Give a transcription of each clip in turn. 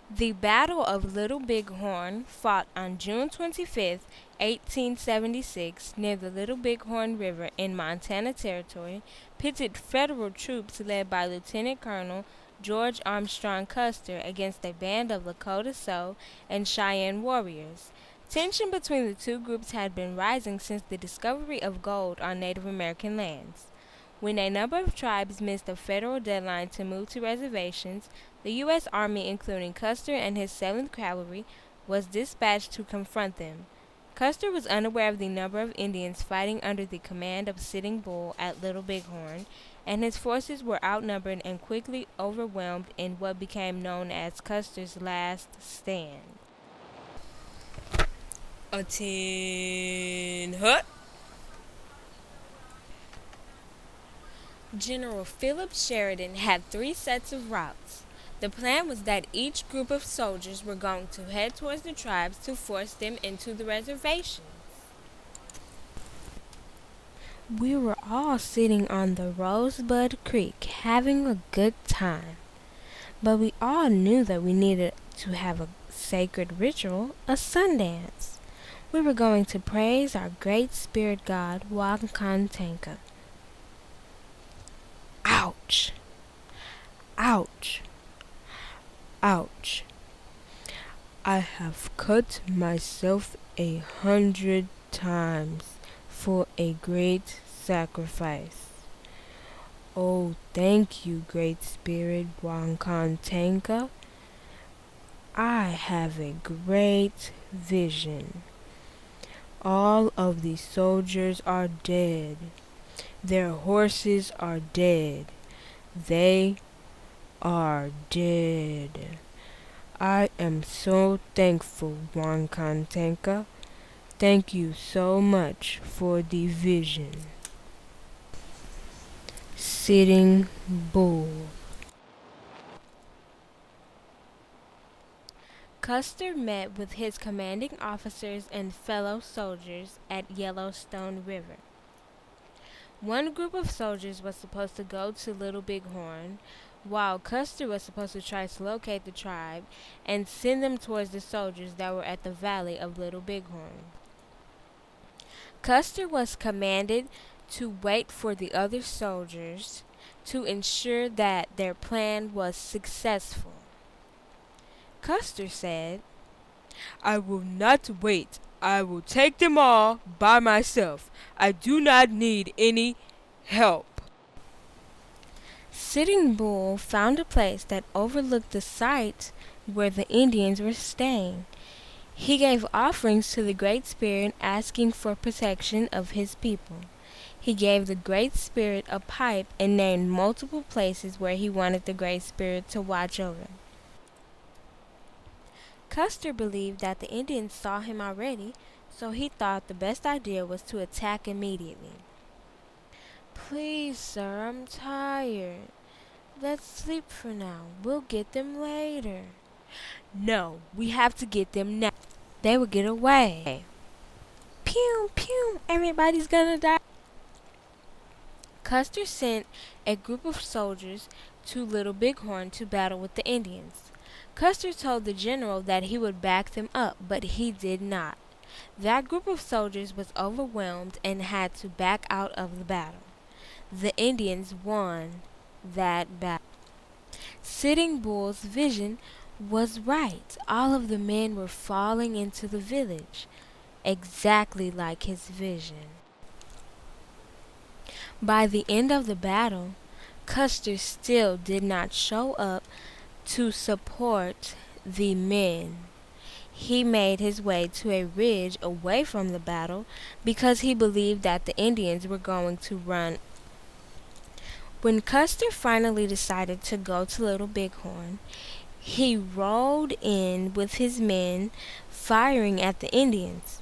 The Battle of Little Bighorn, fought on June 25th, 1876, near the Little Bighorn River in Montana Territory, pitted Federal troops led by Lieutenant Colonel George Armstrong Custer against a band of Lakota Sioux and Cheyenne warriors. Tension between the two groups had been rising since the discovery of gold on Native American lands. When a number of tribes missed a federal deadline to move to reservations, the U.S. Army, including Custer and his 7th Cavalry, was dispatched to confront them. Custer was unaware of the number of Indians fighting under the command of Sitting Bull at Little Bighorn, and his forces were outnumbered and quickly overwhelmed in what became known as Custer's last stand. A tin hut. General Philip Sheridan had 3 sets of routes. The plan was that each group of soldiers were going to head towards the tribes to force them into the reservation. We were all sitting on the Rosebud Creek having a good time, but we all knew that we needed to have a sacred ritual, a Sundance. We were going to praise our great spirit god, Wakantanka. Ouch! Ouch! Ouch! I have cut myself 100 times for a great sacrifice. Oh, thank you, Great Spirit Wankantanka. I have a great vision. All of the soldiers are dead. Their horses are dead. They are dead. I am so thankful, Wankantanka. Thank you so much for the vision. Sitting Bull. Custer met with his commanding officers and fellow soldiers at Yellowstone River. One group of soldiers was supposed to go to Little Bighorn, while Custer was supposed to try to locate the tribe and send them towards the soldiers that were at the valley of Little Bighorn. Custer was commanded to wait for the other soldiers to ensure that their plan was successful. Custer said, "I will not wait. I will take them all by myself. I do not need any help." Sitting Bull found a place that overlooked the site where the Indians were staying. He gave offerings to the Great Spirit, asking for protection of his people. He gave the Great Spirit a pipe and named multiple places where he wanted the Great Spirit to watch over. Custer believed that the Indians saw him already, so he thought the best idea was to attack immediately. "Please, sir, I'm tired. Let's sleep for now. We'll get them later." "No, we have to get them now. They will get away." "Pew, pew, everybody's gonna die." Custer sent a group of soldiers to Little Bighorn to battle with the Indians. Custer told the general that he would back them up, but he did not. That group of soldiers was overwhelmed and had to back out of the battle. The Indians won that battle. Sitting Bull's vision was right. All of the men were falling into the village, exactly like his vision. By the end of the battle, Custer still did not show up to support the men. He made his way to a ridge away from the battle because he believed that the Indians were going to run. When Custer finally decided to go to Little Bighorn, he rode in with his men, firing at the Indians.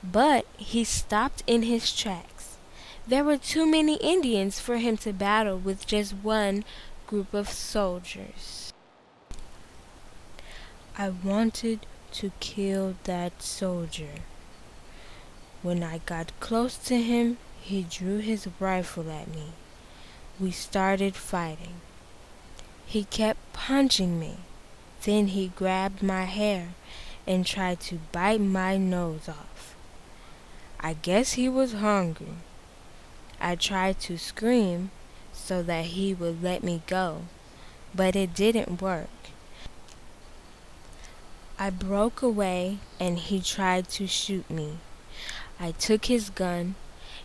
But he stopped in his tracks. There were too many Indians for him to battle with just one group of soldiers. I wanted to kill that soldier. When I got close to him, he drew his rifle at me. We started fighting. He kept punching me. Then he grabbed my hair and tried to bite my nose off. I guess he was hungry. I tried to scream so that he would let me go, but it didn't work. I broke away and he tried to shoot me. I took his gun,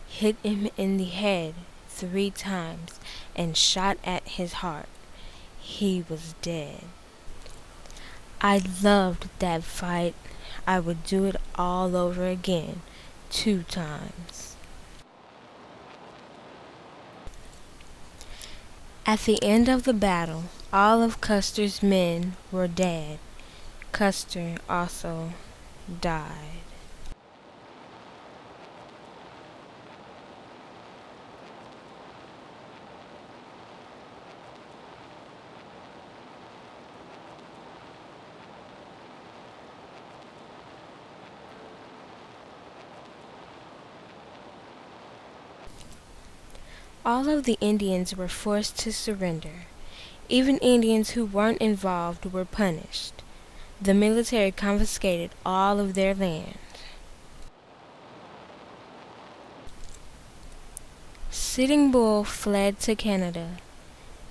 hit him in the head 3 times, and shot at his heart. He was dead. I loved that fight. I would do it all over again, 2 times. At the end of the battle, all of Custer's men were dead. Custer also died. All of the Indians were forced to surrender. Even Indians who weren't involved were punished. The military confiscated all of their land. Sitting Bull fled to Canada,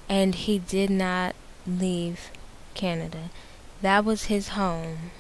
and he did not leave Canada. That was his home.